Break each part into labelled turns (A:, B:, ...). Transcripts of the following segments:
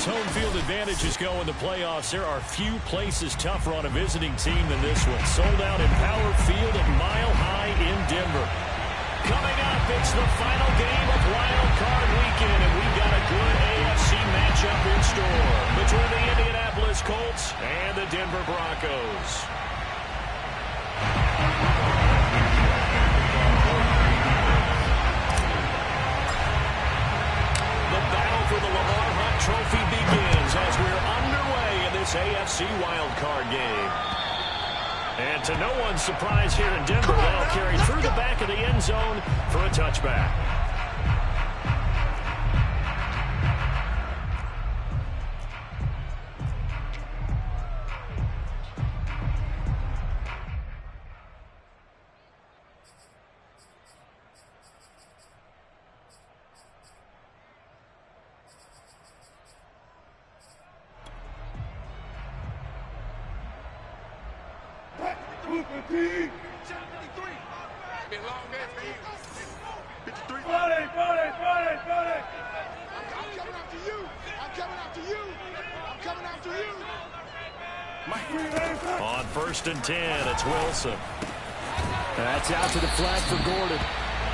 A: as home field advantages go in the playoffs, there are few places tougher on a visiting team than this one. Sold out in Power Field at Mile High in Denver. Coming up, it's the final game of Wild Card Weekend, and we've got a good AFC matchup in store between the Indianapolis Colts and the Denver Broncos. The battle for the Lamar Hunt Trophy begins as we're underway in this AFC Wild Card game. And to no one's surprise here in Denver, they'll carry through the back of the end zone for a touchback. On 1st and 10, it's Wilson. That's out to the flag for Gordon.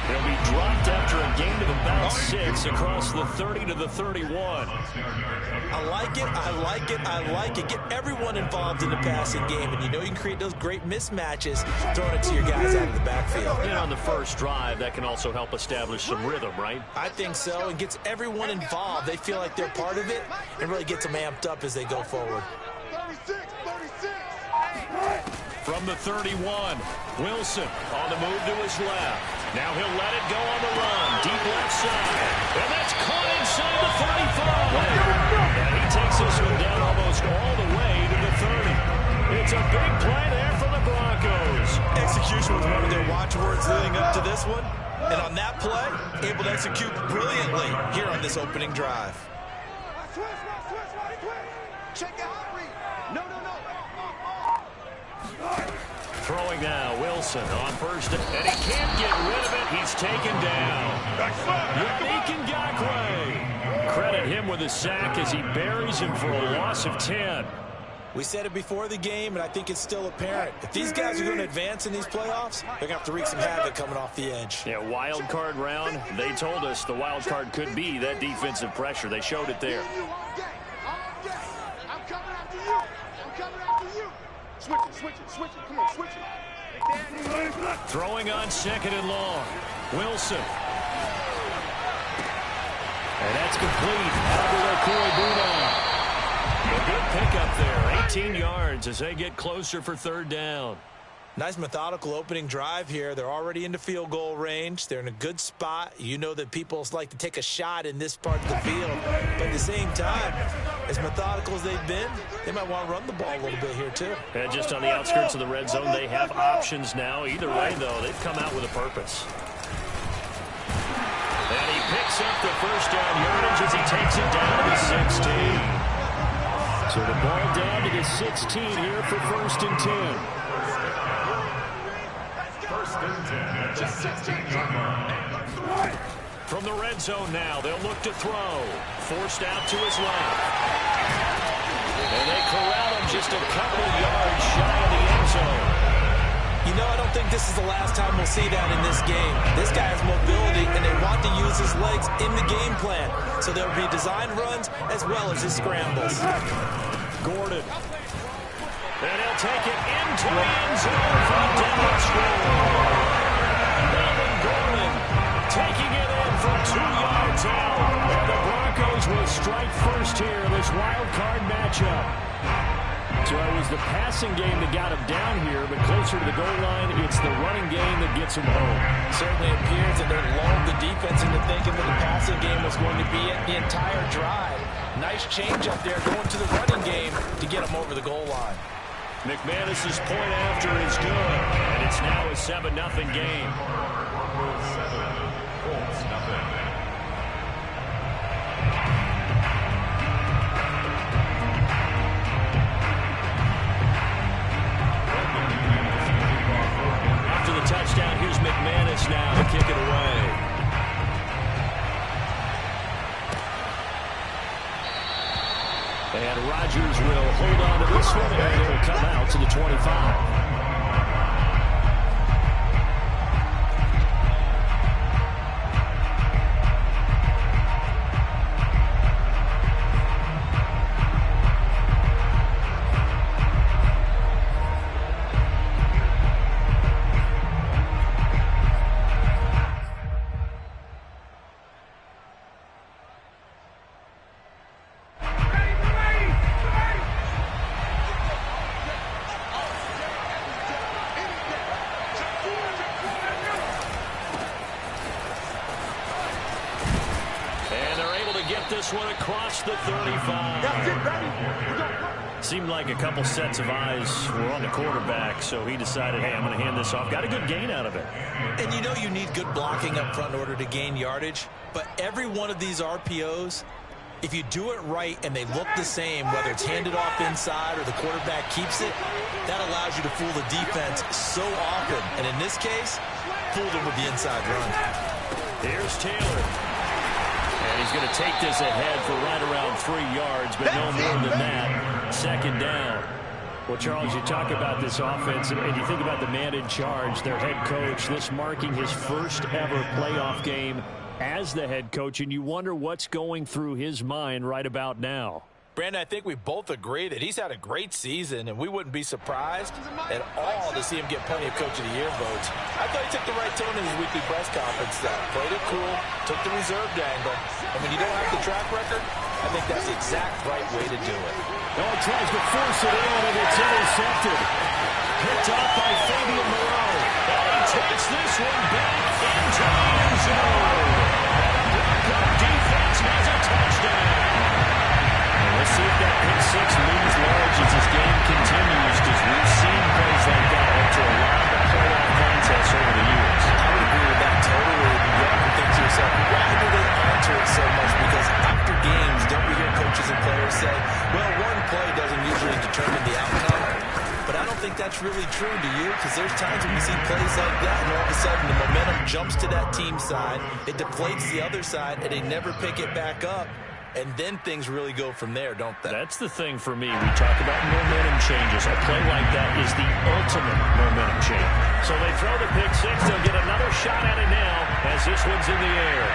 A: He'll be dropped after a gain of about 6 across the 30 to the 31.
B: I like it, I like it, I like it. Get everyone involved in the passing game, and you know you can create those great mismatches throwing it to your guys out of the backfield.
A: And on the first drive, that can also help establish some rhythm, right?
B: I think so, and gets everyone involved. They feel like they're part of it, and really gets them amped up as they go forward.
C: 36.
A: From the 31, Wilson on the move to his left. Now he'll let it go on the run, deep left side. And that's caught inside the 35. And he takes this one down almost all the way to the 30. It's a big play there for the Broncos.
B: Execution was one of their watchwords leading up to this one. And on that play, able to execute brilliantly here on this opening drive.
C: Check out read. No.
A: Throwing now, Wilson on 1st, and he can't get rid of it. He's taken down. Yannick Ngakoue. Credit him with a sack as he buries him for a loss of 10.
B: We said it before the game, and I think it's still apparent. If these guys are going to advance in these playoffs, they're going to have to wreak some havoc coming off the edge.
A: Yeah, wild card round. They told us the wild card could be that defensive pressure. They showed it there.
C: I'm coming after you. Switch it. Come on, switch it.
A: Throwing on 2nd and long. Wilson. And that's complete. A good pickup there. 18 yards as they get closer for 3rd down.
B: Nice methodical opening drive here. They're already into field goal range. They're in a good spot. You know that people like to take a shot in this part of the field. But at the same time, as methodical as they've been, they might want to run the ball a little bit here too.
A: And just on the outskirts of the red zone, they have options now. Either way, though, they've come out with a purpose. And he picks up the 1st down yardage as he takes it down to the 16. So the ball down to the 16 here for 1st and 10. From the red zone now, they'll look to throw. Forced out to his left. And they corral him just a couple yards shy of the end zone.
B: You know, I don't think this is the last time we'll see that in this game. This guy has mobility, and they want to use his legs in the game plan. So there'll be designed runs as well as his scrambles.
A: Gordon. And he'll take it into the end zone for a down Gordon taking it in from 2 yards out. And the Broncos will strike first here in this wild card matchup. So it was the passing game that got him down here, but closer to the goal line, it's the running game that gets him home.
B: Certainly appears that they lulled the defense into thinking that the passing game was going to be it the entire drive. Nice change up there going to the running game to get him over the goal line.
A: McManus's point after is good, and it's now a 7-0 game. After the touchdown, here's McManus now to kick it away. will hold on to this one, and it will come out to the 25. This one across the 35. Seemed like a couple sets of eyes were on the quarterback, so he decided, hey, I'm going to hand this off. Got a good gain out of it.
B: And you know you need good blocking up front in order to gain yardage, but every one of these RPOs, if you do it right and they look the same, whether it's handed off inside or the quarterback keeps it, that allows you to fool the defense so often. And in this case, fooled them with the inside run.
A: Here's Taylor. And he's going to take this ahead for right around 3 yards, but no more than that. Second down. Well, Charles, you talk about this offense, and you think about the man in charge, their head coach, this marking his first ever playoff game as the head coach, and you wonder what's going through his mind right about now.
B: Brandon, I think we both agree that he's had a great season, and we wouldn't be surprised at all to see him get plenty of Coach of the Year votes. I thought he took the right tone in his weekly press conference, played it cool, took the reserved angle, and when you don't have the track record, I think that's the exact right way to do it.
A: Oh, he tries to force it in, and it's intercepted. Picked off by Fabian Moreau. And he takes this one back into the end zone. Broncos defense has a touchdown. Let's see if that pick six looms large as this game continues, because we've seen plays like that alter a lot of playoff contests over the years.
B: I would agree with that totally. You have to think to yourself, why do they alter it so much? Because after games, don't we hear coaches and players say, well, one play doesn't usually determine the outcome? But I don't think that's really true, do you? Because there's times when we see plays like that, and all of a sudden the momentum jumps to that team side, it deflates the other side, and they never pick it back up. And then things really go from there, don't they?
A: That's the thing for me. We talk about momentum changes. A play like that is the ultimate momentum change. So they throw the pick six. They'll get another shot at it now as this one's in the air.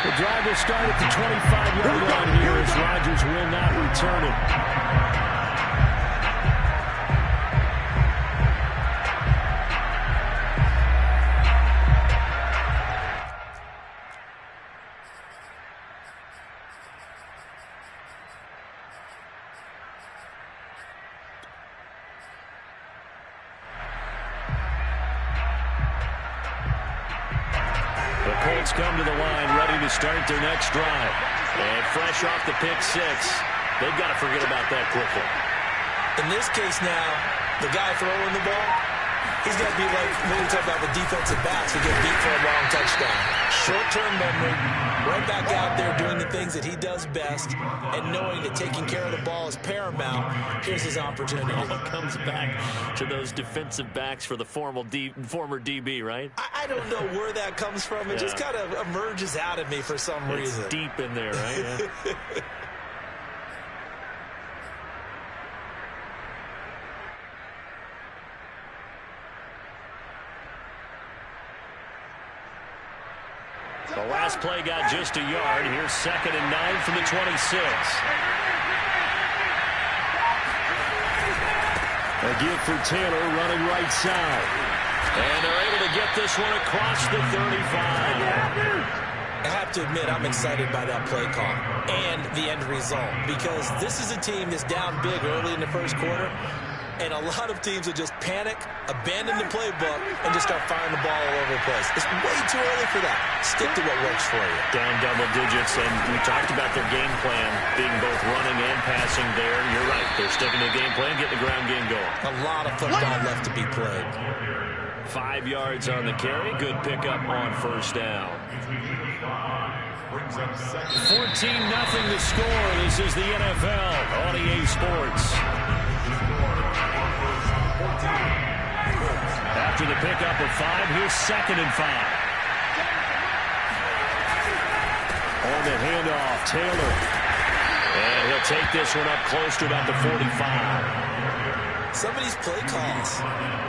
A: The drive will start at the 25-yard line here as Rodgers will not return it. Come to the line, ready to start their next drive. And fresh off the pick six, they've got to forget about that quickly.
B: In this case now, the guy throwing the ball, he's got to be like when we talk about the defensive backs who get beat for a long touchdown. Short-term memory, right back out there doing the things that he does best, and knowing that taking care of the ball is paramount. Here's his opportunity.
A: It all comes back to those defensive backs for the former DB, right?
B: I don't know where that comes from. It just kind of emerges out of me for some reason.
A: It's deep in there, right? Yeah. The last play got just a yard. Here's 2nd and 9 from the 26. A give for Taylor running right side. And they're able to get this one across the 35.
B: I have to admit, I'm excited by that play call and the end result, because this is a team that's down big early in the first quarter, and a lot of teams will just panic, abandon the playbook, and just start firing the ball all over the place. It's way too early for that. Stick to what works for you.
A: Down double digits, and we talked about their game plan being both running and passing there. You're right. They're sticking to the game plan, getting the ground game going.
B: A lot of football left to be played.
A: 5 yards on the carry. Good pickup on first down. 14-0 to score. This is the NFL on EA Sports. After the pickup of 5, here's 2nd and 5. On the handoff, Taylor. They'll take this one up close to about the 45.
B: Some of these play calls,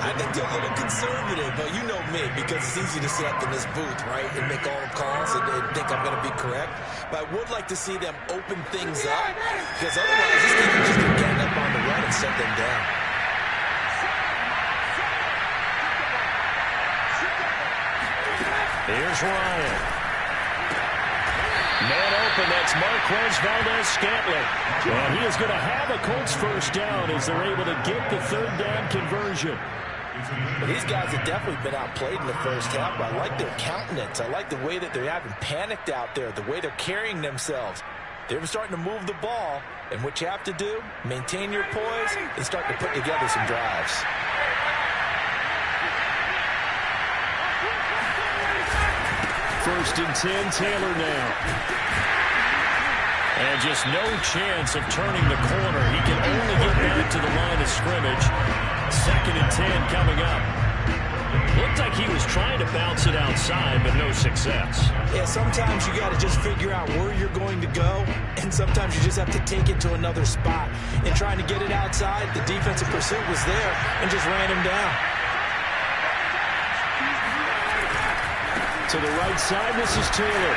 B: I think they're a little conservative, but you know me, because it's easy to sit up in this booth, right, and make all the calls and think I'm going to be correct. But I would like to see them open things up, because otherwise this team is just going to gang up on the run and shut them down.
A: Here's Ryan. Man open, that's Marquez Valdez-Scantling. And he is going to have a Colts first down as they're able to get the third down conversion.
B: Well, these guys have definitely been outplayed in the first half, but I like their countenance. I like the way that they're having panicked out there, the way they're carrying themselves. They're starting to move the ball, and what you have to do, maintain your poise and start to put together some drives.
A: First and 10, Taylor now. And just no chance of turning the corner. He can only get back to the line of scrimmage. Second and 10 coming up. Looked like he was trying to bounce it outside, but no success.
B: Yeah, sometimes you got to just figure out where you're going to go, and sometimes you just have to take it to another spot. And trying to get it outside, the defensive pursuit was there and just ran him down.
A: To the right side, this is Taylor.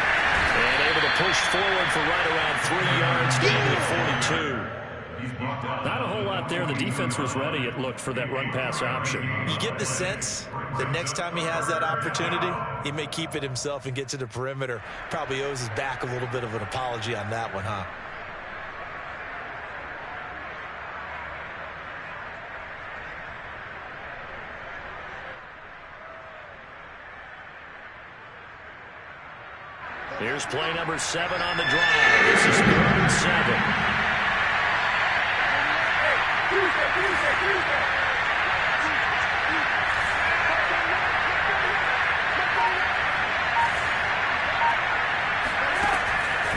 A: And able to push forward for right around 3 yards, down to 42. Not a whole lot there. The defense was ready, it looked, for that run-pass option.
B: You get the sense that next time he has that opportunity, he may keep it himself and get to the perimeter. Probably owes his back a little bit of an apology on that one, huh?
A: Here's play number 7 on the drive. This is 3rd and 7.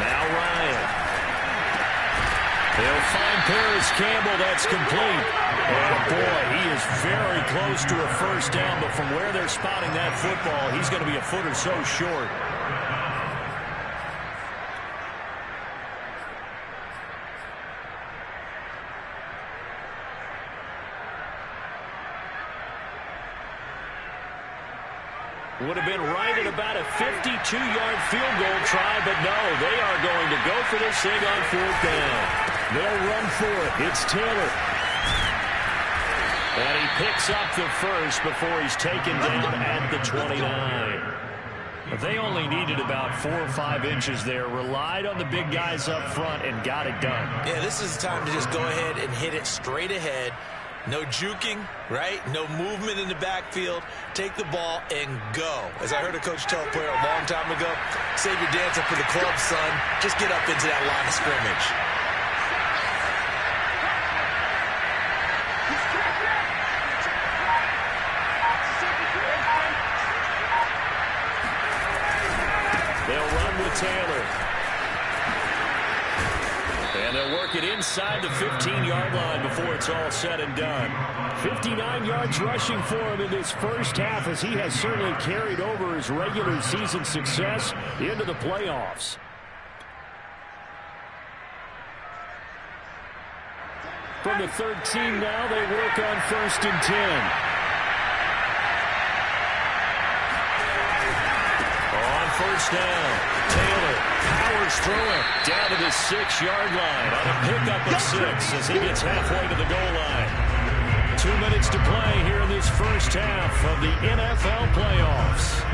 A: Now Ryan. They'll find Paris Campbell. That's complete. And boy, he is very close to a first down, but from where they're spotting that football, he's going to be a foot or so short. Would have been right at about a 52-yard field goal try, but no, they are going to go for this thing on 4th down. They'll run for it. It's Taylor. And he picks up the first before he's taken down at the 29. They only needed about 4 or 5 inches there, relied on the big guys up front, and got it done.
B: Yeah, this is the time to just go ahead and hit it straight ahead. No juking, right? No movement in the backfield. Take the ball and go. As I heard a coach tell a player a long time ago, save your dancing for the club, son. Just get up into that line of scrimmage.
A: They'll run with Taylor. And they'll work it inside the 15-yard line before it's all said and done. 59 yards rushing for him in this first half, as he has certainly carried over his regular season success into the playoffs. From the 13 now, they work on 1st and 10. On 1st down, Taylor powers through it down to the 6-yard line on a pickup of 6 as he gets halfway to the goal line. 2 minutes to play here in this first half of the NFL playoffs.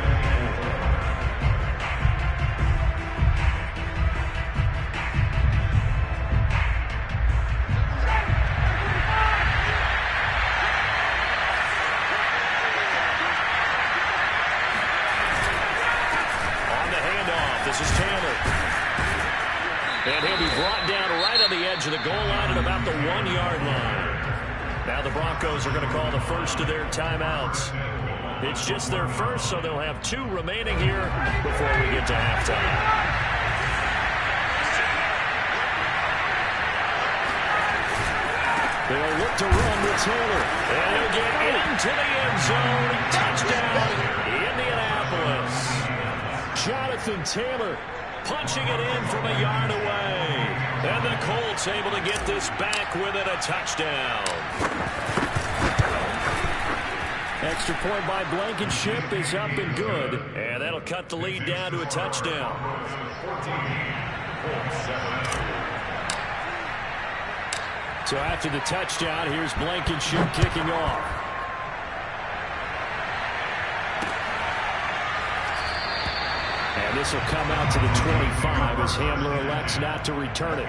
A: This is Taylor. And he'll be brought down right on the edge of the goal line at about the 1-yard line. Now the Broncos are going to call the first of their timeouts. It's just their first, so they'll have 2 remaining here before we get to halftime. They'll look to run with Taylor. And he'll get into the end zone. Touchdown, Indianapolis. Jonathan Taylor punching it in from a yard away. And the Colts able to get this back within a touchdown. Extra point by Blankenship is up and good. And that'll cut the lead down to a touchdown. So after the touchdown, here's Blankenship kicking off. And this will come out to the 25 as Hamler elects not to return it.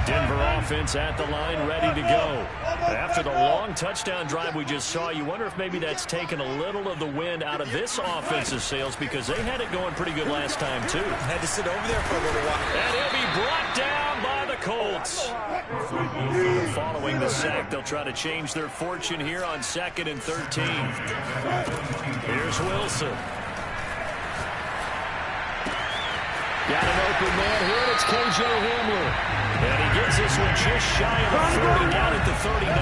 A: Denver offense at the line, ready to go. After the long touchdown drive we just saw, you wonder if maybe that's taken a little of the wind out of this offensive sails because they had it going pretty good last time, too.
B: Had to sit over there for a little while.
A: And he'll be brought down by the Colts. Following the sack, they'll try to change their fortune here on 2nd and 13. Here's Wilson. Got an open man here, and it's K.J. Hamler. And he gets this one just shy of the 40, down at the 39.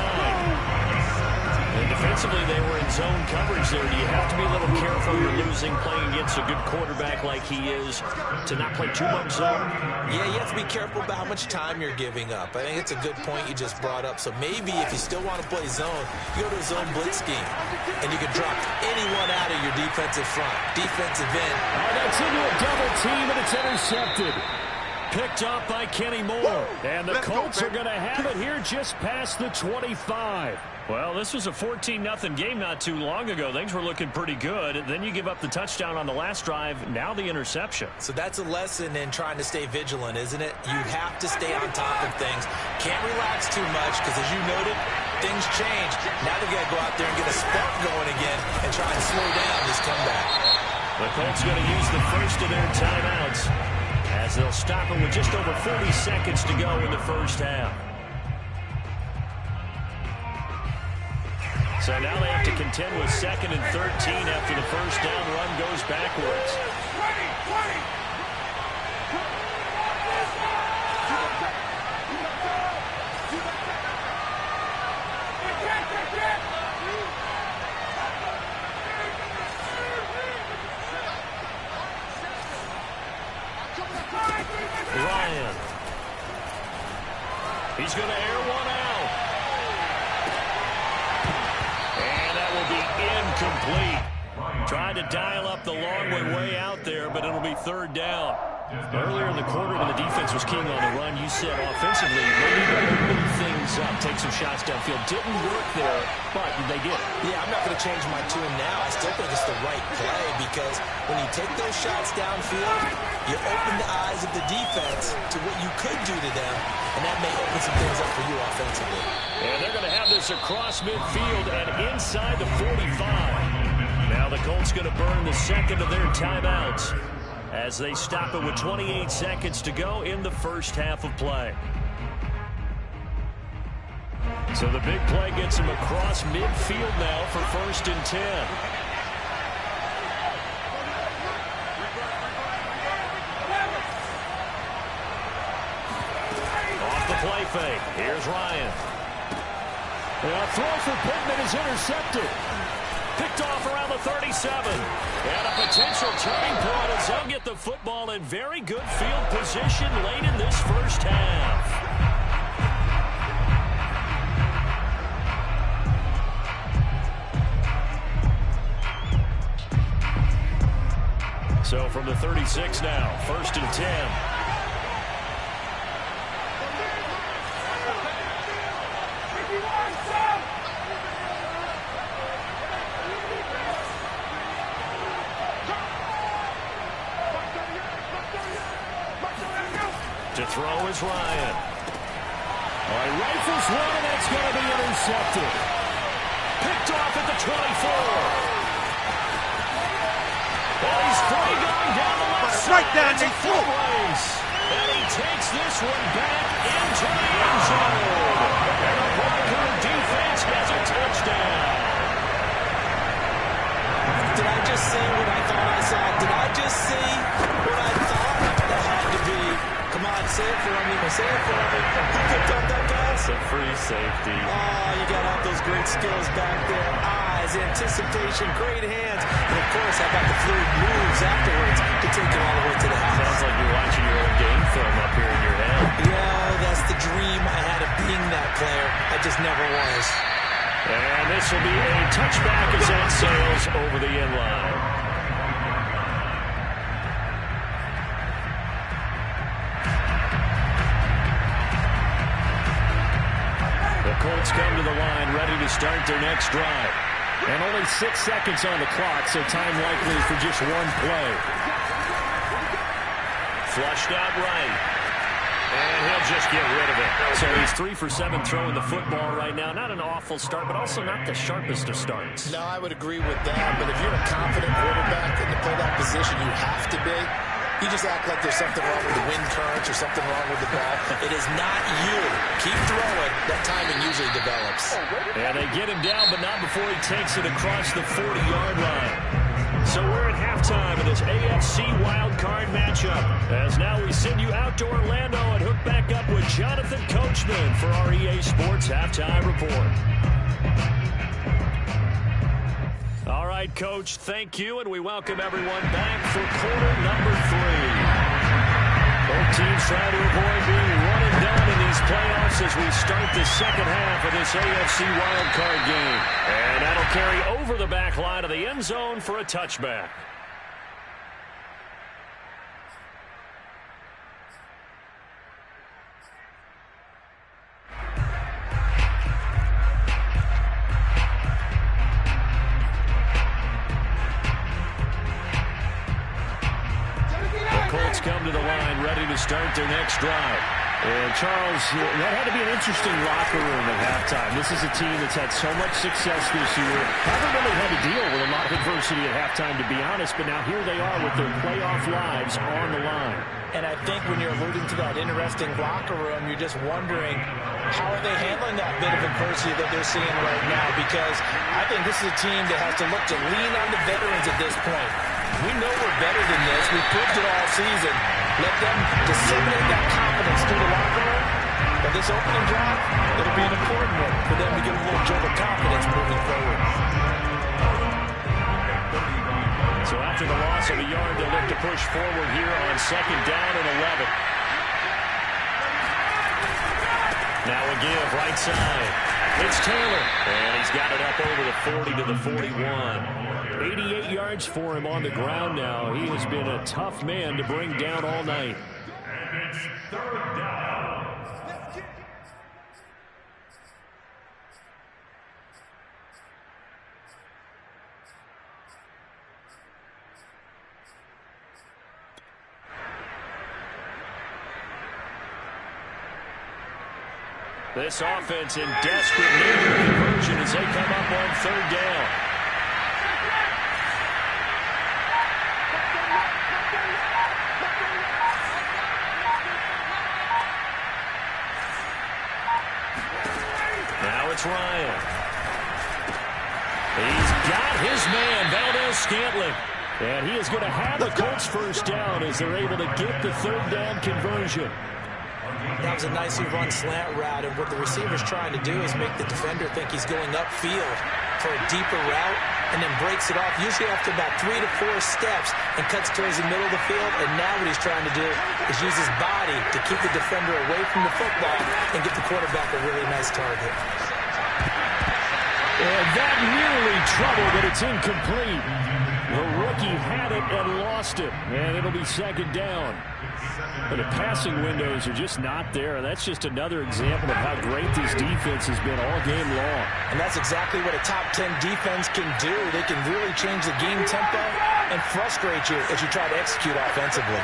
A: And defensively, they were in zone coverage there. Do you have to be a little careful you're losing playing against a good quarterback like he is to not play too much zone?
B: Yeah, you have to be careful about how much time you're giving up. I think it's a good point you just brought up. So maybe if you still want to play zone, you go to a zone blitz scheme, and you can drop anyone out of your defensive front, defensive end.
A: Oh, that's into a double team, and it's intercepted. Picked off by Kenny Moore. And the Colts are going to have it here just past the 25. Well, this was a 14-0 game not too long ago. Things were looking pretty good. Then you give up the touchdown on the last drive. Now the interception.
B: So that's a lesson in trying to stay vigilant, isn't it? You have to stay on top of things. Can't relax too much because, as you noted, things change. Now they've got to go out there and get a spark going again and try and slow down this comeback.
A: The Colts going to use the first of their timeouts as they'll stop it with just over 40 seconds to go in the first half. So now they have to contend with 2nd and 13 after the first down run goes backwards. Ryan. He's going to air one out. And that will be incomplete. Tried to dial up the long way out there, but it'll be 3rd down. Earlier in the quarter when the defense was keying on the run, you said offensively they need to open things up, take some shots downfield. Didn't work there, but they did.
B: Yeah, I'm not going to change my tune now. I still think it's the right play because when you take those shots downfield, you open the eyes of the defense to what you could do to them, and that may open some things up for you offensively.
A: And they're going to have this across midfield and inside the 45. Now the Colts going to burn the 2nd of their timeouts as they stop it with 28 seconds to go in the first half of play. So the big play gets him across midfield now for 1st and 10. Off the play fake. Here's Ryan. A throw for Pittman is intercepted. Picked off around the 37. And a potential turning point as they'll get the football in very good field position late in this first half. So from the 36 now, 1st and 10. To throw is Ryan. Rifles one, and that's going to be intercepted. Picked off at the 24. Well, he's free going down the left side.
C: Right down the throat.
A: And he takes this one back into the end zone. And the Wildcard defense has a touchdown.
B: Did I just see what I thought I saw? Did I just see what I thought that had to be? Come on, say it for me. Say it for me. Who picked up that pass?
A: It's a free safety.
B: Oh, you got all those great skills back there. I eyes, anticipation, great hands, and of course, how about the fluid moves afterwards to take it all the way to the house.
A: Sounds like you're watching your own game film up here in your head.
B: Yeah, that's the dream I had of being that player. I just never was.
A: And this will be a touchback as that sails over the end line. The Colts come to the line, ready to start their next drive. And only 6 seconds on the clock, so time likely for just one play. Flushed out right. And he'll just get rid of it. So he's 3 for 7 throwing the football right now. Not an awful start, but also not the sharpest of starts.
D: No, I would agree with that. But if you're a confident quarterback and to play that position, you have to be. You just act like there's something wrong with the wind currents or something wrong with the ball.
B: It is not you. Keep throwing. That timing usually develops.
A: And they get him down, but not before he takes it across the 40-yard line. So we're at halftime of this AFC Wildcard matchup. As now we send you out to Orlando and hook back up with Jonathan Coachman for our EA Sports Halftime Report. All right, Coach, thank you, and we welcome everyone back for quarter number 3. Both teams trying to avoid being one and done in these playoffs as we start the second half of this AFC wildcard game. And that'll carry over the back line of the end zone for a touchback. Come to the line, ready to start their next drive. And Charles, that had to be an interesting locker room at halftime. This is a team that's had so much success this year. Haven't really had to deal with a lot of adversity at halftime, to be honest, but now here they are with their playoff lives on the line.
B: And I think when you're alluding to that interesting locker room, you're just wondering, how are they handling that bit of adversity that they're seeing right now? Because I think this is a team that has to look to lean on the veterans at this point. We know we're better than this. We proved it all season. Let them disseminate that confidence through the locker room. But this opening drive, it'll be an important one for them to get a little jolt of confidence moving forward.
A: So after the loss of a yard, they'll look to push forward here on second down and 11. Now a give right side. It's Taylor. And he's got it up over the 40 to the 41. 88 yards for him on the ground now. He has been a tough man to bring down all night. And it's third down. This offense in desperate need of conversion as they come up on third down. Now it's Ryan. He's got his man, Valdez-Scantling. And he is going to have the Colts first down as they're able to get the third down conversion.
B: That was a nicely run slant route, and what the receiver's trying to do is make the defender think he's going upfield for a deeper route, and then breaks it off, usually after about 3 to 4 steps, and cuts towards the middle of the field. And now what he's trying to do is use his body to keep the defender away from the football and get the quarterback a really nice target.
A: And that nearly trouble, but it's incomplete. The rookie had it and lost it, and it'll be second down. But the passing windows are just not there. That's just another example of how great this defense has been all game long.
B: And that's exactly what a top 10 defense can do. They can really change the game tempo and frustrate you as you try to execute offensively.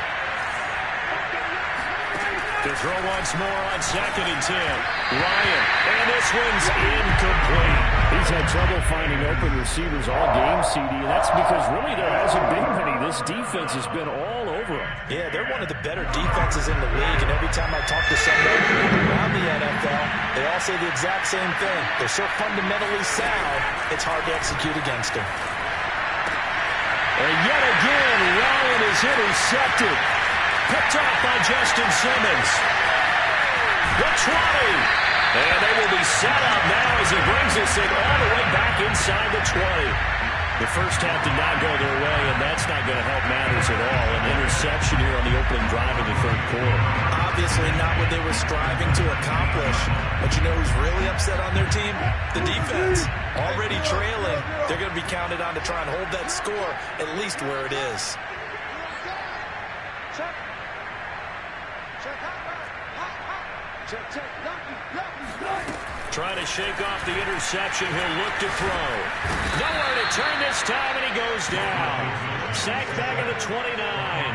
A: To throw once more on second and 10. Ryan, and this one's incomplete. He's had trouble finding open receivers all game, CD, and that's because really there hasn't been many. This defense has been all over him.
B: Yeah, they're one of the better defenses in the league, and every time I talk to someone around the NFL, they all say the exact same thing. They're so fundamentally sound, it's hard to execute against them.
A: And yet again, Ryan is intercepted. Picked off by Justin Simmons. The 20. And they will be set up now as he brings this thing all the way back inside the 20. The first half did not go their way, and that's not going to help matters at all. An interception here on the opening drive of the third quarter.
B: Obviously not what they were striving to accomplish. But you know who's really upset on their team? The defense. Already trailing. They're going to be counted on to try and hold that score at least where it is.
A: Trying to shake off the interception. He'll look to throw. Nowhere to turn this time, and he goes down. Sacked back at the 29.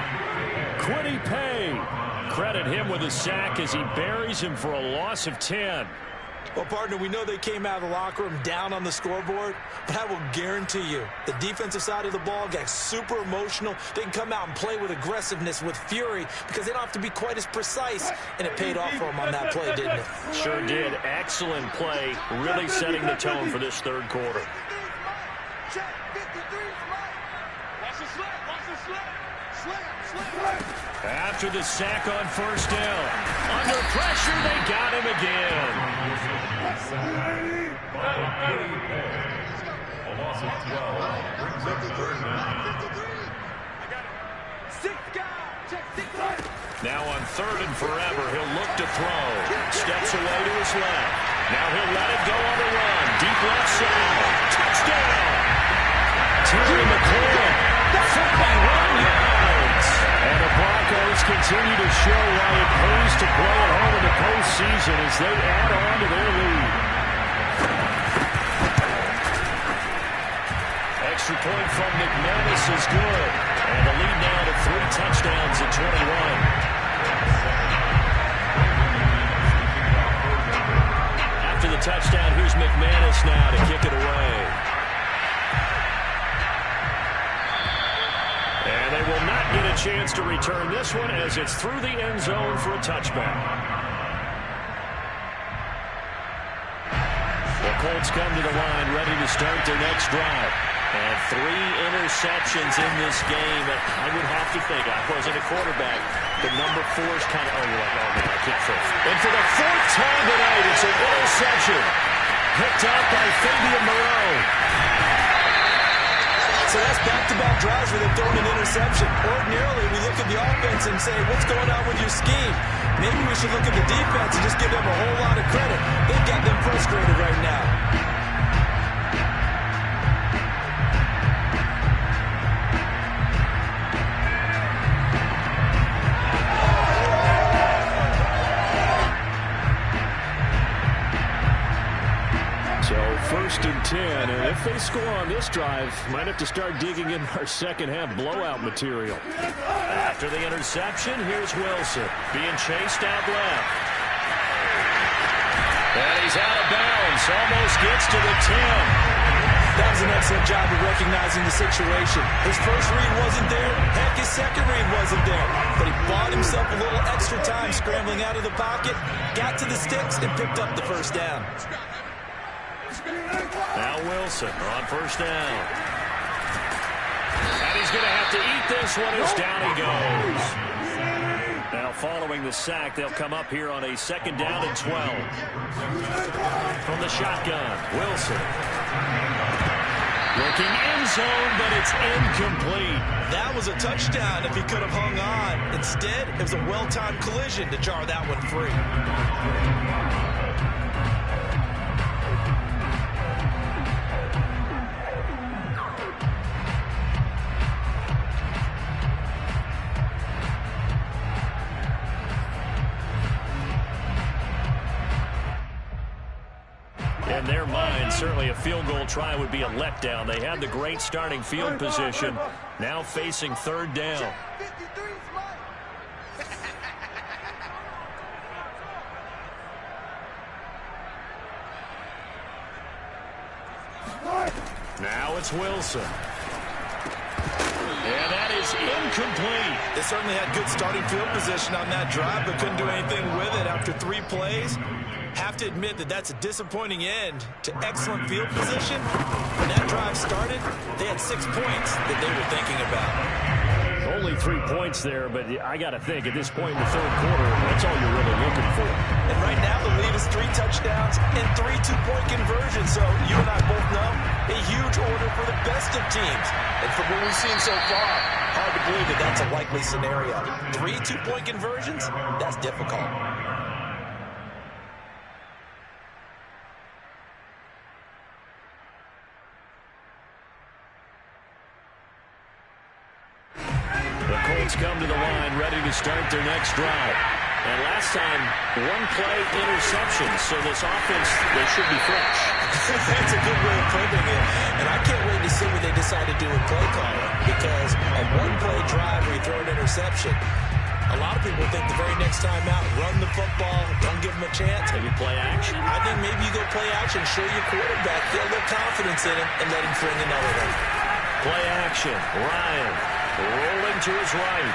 A: Quiddy Pay. Credit him with a sack as he buries him for a loss of 10.
B: Well, partner, we know they came out of the locker room down on the scoreboard, but I will guarantee you the defensive side of the ball got super emotional. They can come out and play with aggressiveness, with fury, because they don't have to be quite as precise, and it paid off for them on that play, didn't it?
A: Sure did. Excellent play, really setting the tone for this third quarter. After the sack on first down. Under pressure, they got him again.
E: A loss of 12 brings up the third down.
A: Now on third and forever, he'll look to throw. Steps away to his left. Now he'll let it go on the run. Deep left side. Touchdown! Terry McLaurin, 41 yards. And the Broncos continue to show why it pays to play at home in the postseason as they add on to their lead. Extra point from McManus is good. And the lead now to 3 touchdowns at 21. After the touchdown, here's McManus now to kick it away. And they will not get a chance to return this one as it's through the end zone for a touchback. The Colts come to the line ready to start their next drive. And 3 interceptions in this game. I would have to think, I wasn't a quarterback, the number 4 is kind of, oh, man, I can't throw. And for the 4th time tonight, it's an interception. Picked up by Fabian Moreau.
B: So that's back-to-back drives where they've thrown an interception. Ordinarily, we look at the offense and say, what's going on with your scheme? Maybe we should look at the defense and just give them a whole lot of credit. They've got them frustrated right now.
A: First and 10, and if they score on this drive, might have to start digging in our second half blowout material. After the interception, here's Wilson being chased out left. And he's out of bounds, almost gets to the 10.
B: That was an excellent job of recognizing the situation. His first read wasn't there. Heck, his second read wasn't there. But he bought himself a little extra time scrambling out of the pocket, got to the sticks, and picked up the first down.
A: Now Wilson on first down. And he's going to have to eat this one as down he goes. Now following the sack, they'll come up here on a second down and 12. From the shotgun, Wilson. Looking end zone, but it's incomplete.
B: That was a touchdown if he could have hung on. Instead, it was a well-timed collision to jar that one free.
A: In their mind, certainly a field goal try would be a letdown. They had the great starting field position, now facing third down. Now it's Wilson. And that is incomplete.
B: They certainly had good starting field position on that drive, but couldn't do anything with it after 3 plays. Have to admit that that's a disappointing end to excellent field position. When that drive started, they had 6 points that they were thinking about.
A: Only 3 points there, but I got to think at this point in the third quarter, that's all you're really looking for.
B: And right now the lead is 3 touchdowns and 3 two-point conversions. So you and I both know a huge order for the best of teams. And from what we've seen so far, hard to believe that that's a likely scenario. 3 two-point conversions? That's difficult.
A: Come to the line, ready to start their next drive. And last time, 1 play interception, so this offense, they should be fresh.
B: That's a good way of putting it. And I can't wait to see what they decide to do with play calling, because a 1-play drive where you throw an interception, a lot of people think the very next time out, run the football, don't give them a chance.
A: Maybe play action?
B: I think maybe you go play action, show your quarterback, get a little confidence in him, and let him fling another one.
A: Play action. Ryan rolling to his right.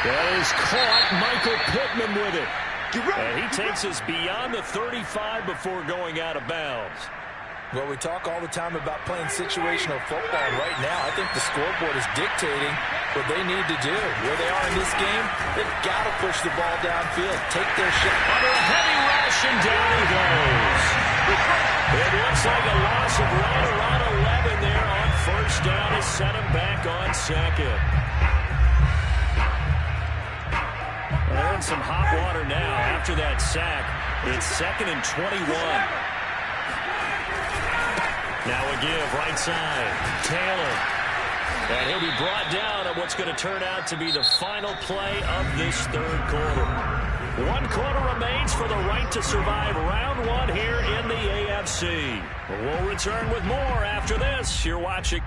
A: That is caught. Michael Pittman with it. And he takes us beyond the 35 before going out of bounds.
B: Well, we talk all the time about playing situational football. Right now, I think the scoreboard is dictating what they need to do. Where they are in this game, they've got to push the ball downfield, take their shot.
A: Under a heavy rush, and down he goes. It looks like a loss of right around 11 there on first down to set him back on second. And some hot water now after that sack. It's 2nd and 21. Now a give, right side. Taylor. And he'll be brought down on what's going to turn out to be the final play of this third quarter. 1 quarter remains for the right to survive round 1 here in the AFC. We'll return with more after this. You're watching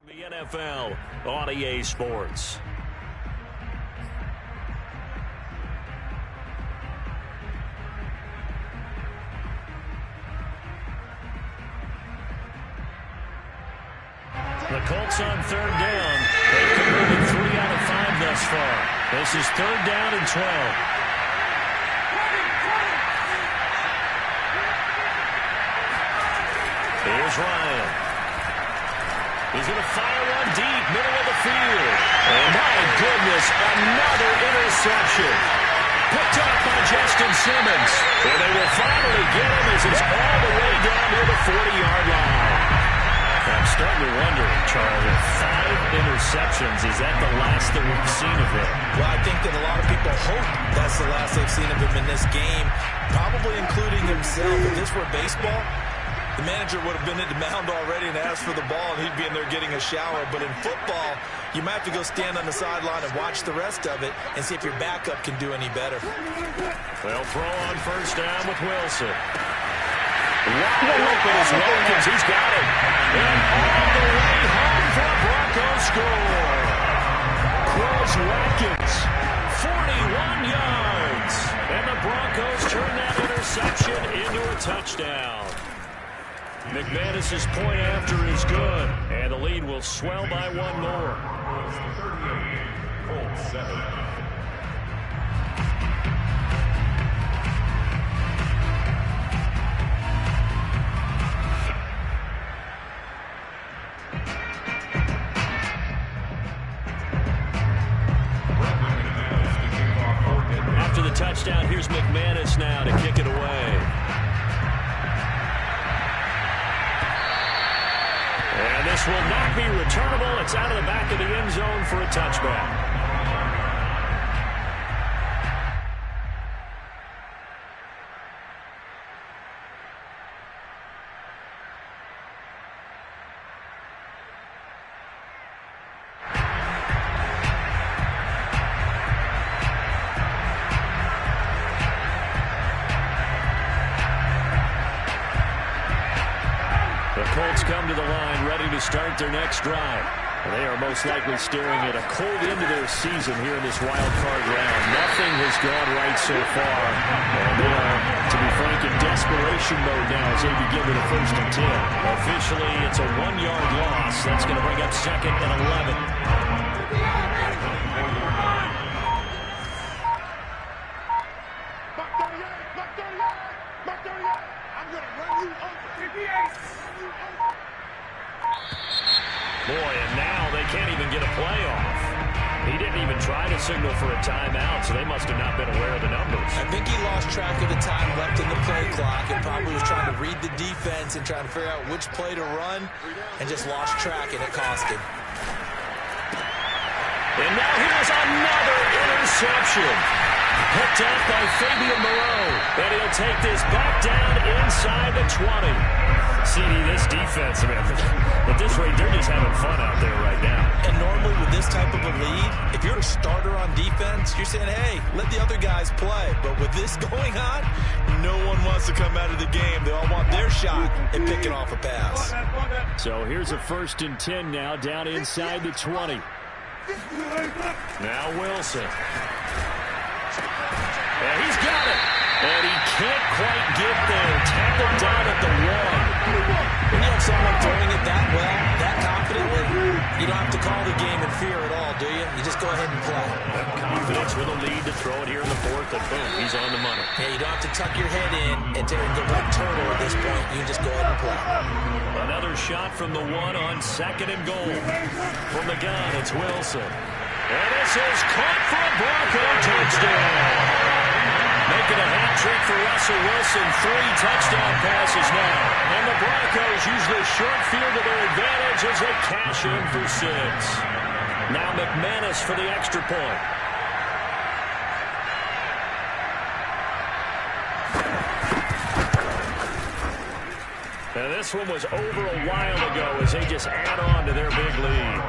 A: the NFL on EA Sports. The Colts on 3rd down. They've converted 3 out of 5 thus far. This is 3rd down and 12. Here's Ryan. He's going to fire one deep, middle of the field. And my goodness, another interception. Picked up by Justin Simmons. And they will finally get him as it's all the way down near the 40-yard line. I'm starting to wonder, Charlie, 5 interceptions. Is that the last that we've seen of him?
B: Well, I think that a lot of people hope that's the last they've seen of him in this game, probably including himself. If this were baseball, the manager would have been at the mound already and asked for the ball, and he'd be in there getting a shower. But in football, you might have to go stand on the sideline and watch the rest of it and see if your backup can do any better.
A: They'll throw on first down with Wilson. Wide open is Wilkins. He's got it. And all the way home for a Broncos score. Quez Watkins, 41 yards. And the Broncos turn that interception into a touchdown. McManus's point after is good. And the lead will swell by 1 more.
E: 38, Colts 7.
A: After the touchdown, here's McManus now to kick it away. And this will not be returnable. It's out of the back of the end zone for a touchback. Colts come to the line, ready to start their next drive. They are most likely staring at a cold end of their season here in this wild card round. Nothing has gone right so far. And they are, to be frank, in desperation mode now as they begin with a 1st and 10. Officially, it's a 1-yard loss. That's going to bring up 2nd and 11. Boy, and now they can't even get a play off. He didn't even try to signal for a timeout, so they must have not been aware of the numbers.
B: I think he lost track of the time left in the play clock and probably was trying to read the defense and trying to figure out which play to run and just lost track, and it cost him.
A: And now here's another interception. Picked up by Fabian Moreau. And he'll take this back down inside the 20. CD, this defense, I mean, at this rate, they're just having fun out there right now.
B: And normally with this type of a lead, if you're a starter on defense, you're saying, hey, let the other guys play. But with this going on, no one wants to come out of the game. They all want their shot at picking off a pass.
A: So here's a 1st and 10 now, down inside the 20. Now Wilson. And he's got it. And he can't quite get there. Tackled down at the 1.
B: When you have someone throwing it that well, that confidently, you don't have to call the game in fear at all, do you? You just go ahead and play.
A: Have confidence with a lead to throw it here in the 4th, and boom, he's on the money.
B: Yeah, you don't have to tuck your head in and go like turtle at this point. You can just go ahead and play.
A: Another shot from the 1 on 2nd and goal. From the gun, it's Wilson. And this is caught for a Bronco touchdown. Making a hat trick for Russell Wilson. 3 touchdown passes now. And the Broncos use the short field to their advantage as they cash in for 6. Now McManus for the extra point. And this one was over a while ago as they just add on to their big lead.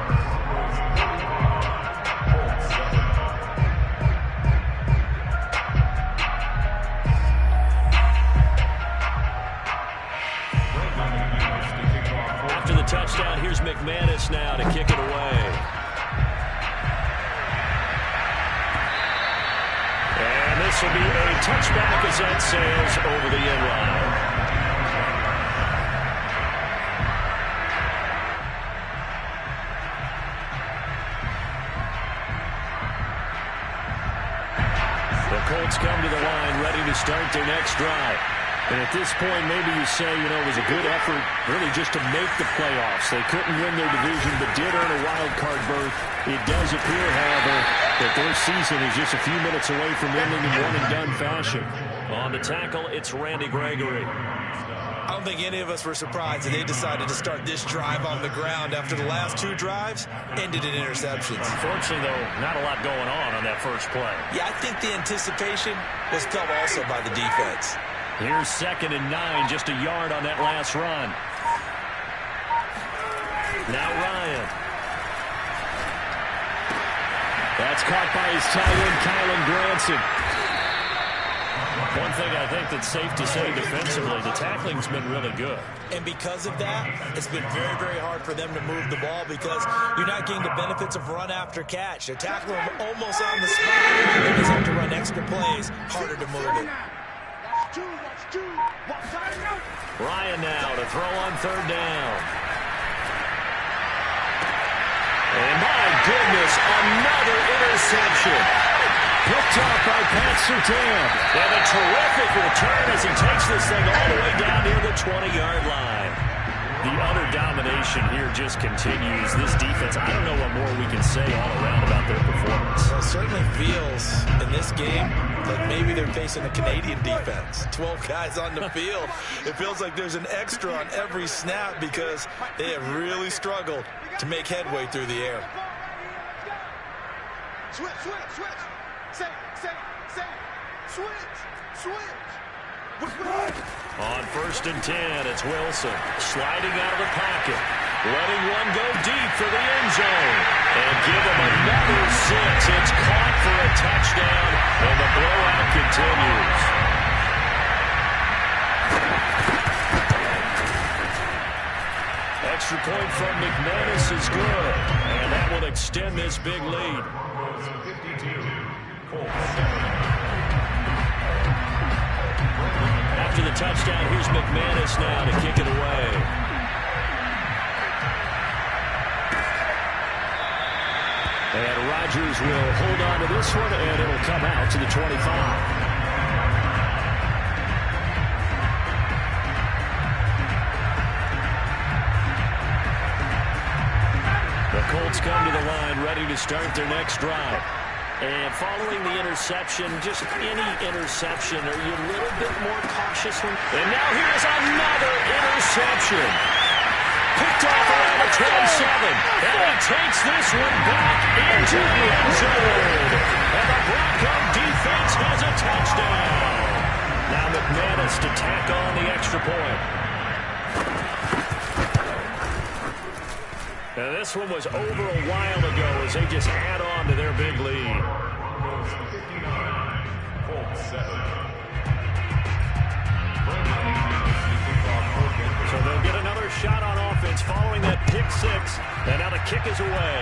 A: After the touchdown, here's McManus now to kick it away. And this will be a touchback as that sails over the end line. Colts come to the line ready to start their next drive. And at this point, maybe you say, you know, it was a good effort really just to make the playoffs. They couldn't win their division but did earn a wild card berth. It does appear, however, that their season is just a few minutes away from ending in one-and-done fashion. On the tackle, it's Randy Gregory.
B: I don't think any of us were surprised that they decided to start this drive on the ground after the last 2 drives ended in interceptions.
A: Unfortunately, though, not a lot going on that first play.
B: Yeah, I think the anticipation was felt also by the defense.
A: Here's 2nd and 9, just a yard on that last run. Now Ryan. That's caught by his tight end, Kylan Granson. One thing I think that's safe to say defensively, the tackling's been really good.
B: And because of that, it's been very, very hard for them to move the ball because you're not getting the benefits of run after catch. They're tackling them almost on the spot. They just have to run extra plays, harder to move it.
A: Ryan now to throw on 3rd down. And my goodness, another interception. Picked off by Pat Surtain. And a terrific return as he takes this thing all the way down near the 20-yard line. The utter domination here just continues. This defense, I don't know what more we can say all around about their performance.
B: Well, it certainly feels in this game like maybe they're facing a Canadian defense. 12 guys on the field. It feels like there's an extra on every snap because they have really struggled to make headway through the air.
C: Switch. Switch.
A: On 1st and 10, it's Wilson sliding out of the pocket, letting one go deep for the end zone, and give him another 6. It's caught for a touchdown, and the blowout continues. Extra point from McManus is good, and that will extend this big lead.
E: 52, Colts.
A: After the touchdown, here's McManus now to kick it away. And Rodgers will hold on to this one, and it'll come out to the 25. Colts come to the line, ready to start their next drive. And following the interception, just any interception, are you a little bit more cautious? And now here's another interception. Picked off around the 27. And he takes this one back into the end zone. And the Bronco defense has a touchdown. Now McManus to tack on the extra point. Now this one was over a while ago as they just add on to their big lead. So they'll get another shot on offense following that pick six. And now the kick is away.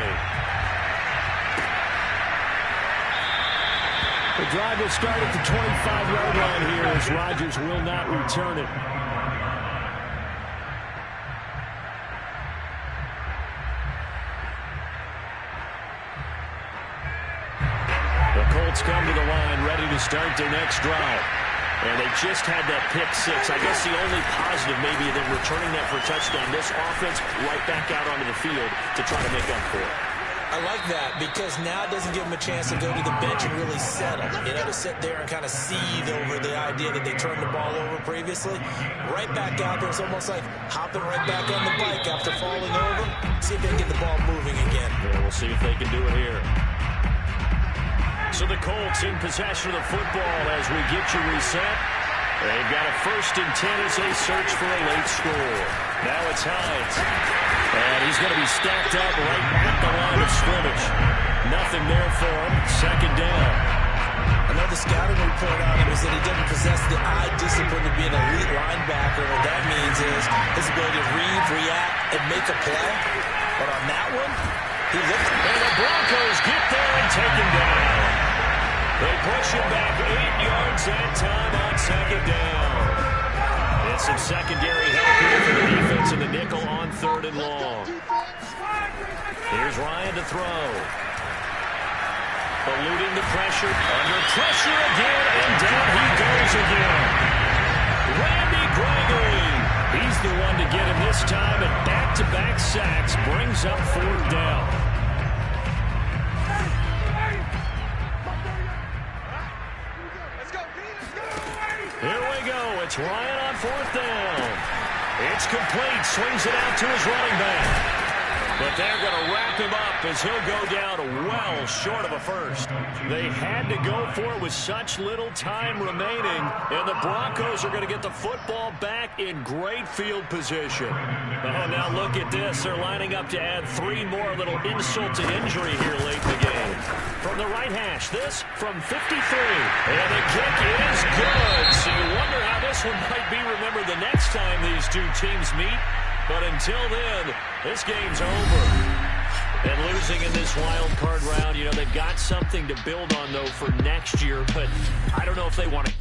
A: The drive will start at the 25-yard line here as Rodgers will not return it. Come to the line, ready to start their next drive. And they just had that pick six. I guess the only positive maybe than returning that for a touchdown. This offense right back out onto the field to try to make up for it.
B: I like that because now it doesn't give them a chance to go to the bench and really settle. You know, to sit there and kind of seethe over the idea that they turned the ball over previously. Right back out there. It's almost like hopping right back on the bike after falling over. See if they can get the ball moving again.
A: Yeah, we'll see if they can do it here. So the Colts in possession of the football as we get you reset. They've got a 1st and 10 as they search for a late score. Now it's Hines. And he's going to be stacked up right at the line of scrimmage. Nothing there for him. 2nd down.
B: Another scouting report on him is that he doesn't possess the eye discipline to be an elite linebacker. What that means is his ability to read, react, and make a play. But on that one, he looked.
A: And the Broncos get there and take him down. They push him back 8 yards that time on 2nd down. And some secondary help here for the defense in the nickel on 3rd and long. Here's Ryan to throw. Eluding the pressure. Under pressure again, and down he goes again. Randy Gregory. He's the one to get him this time, and back-to-back sacks brings up 4th down. Here we go. It's Ryan on 4th down. It's complete. Swings it out to his running back. But they're going to wrap him up as he'll go down well short of a first. They had to go for it with such little time remaining, and the Broncos are going to get the football back in great field position. Oh, now look at this. They're lining up to add 3 more, little insult to injury here late in the game. From the right hash, this from 53. And the kick is good. So you wonder how this one might be remembered the next time these two teams meet. But until then, this game's over. And losing in this wild card round, you know, they've got something to build on, though, for next year. But I don't know if they want to